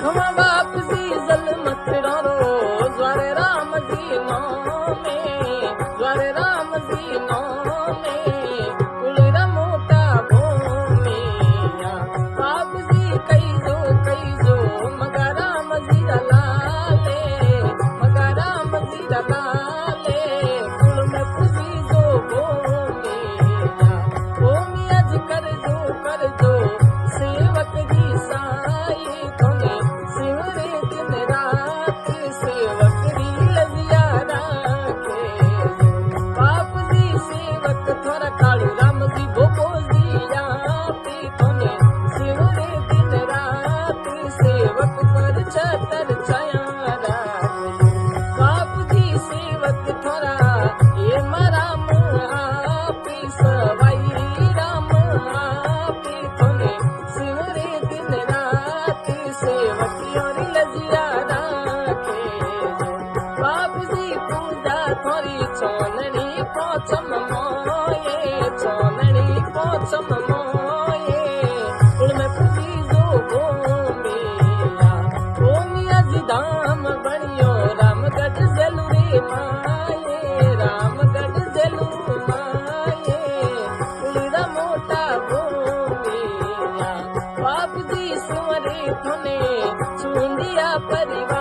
हम बाप जी ज़ल्मत रो द्वारे राम जी नाम में द्वारे राम जी नाम में कुलरा मोटा भूमिया बाप जी कई जो मगा राम जी लाले मगा राम जी लाले कुल में पुजी जो भूमिया भूमिया जी कर जो सेवक जी साई तोने सिवरे दिन रात सेवक री लजिया राखे बाप जी सेवक थोड़ा कालू राम जी भोगो जिया पी तोने सिवरे दिन रात सेवक पर छतर छाया राखे बाप जी सेवक थोड़ा ये मराम आपी सवाई राम आपी तोने सिवरे दिन रात सेवक और लजिया राखे बाप जी पूजा थोड़ी चौननी पोचम मोये कुल में पूजी जो भूमिया जी धाम बनियो रामगढ़ जलू रे माये रामगढ़ जलू माये कुलरा मोटा भूमिया बाप जी सुमरे थने चूंडिया परिवार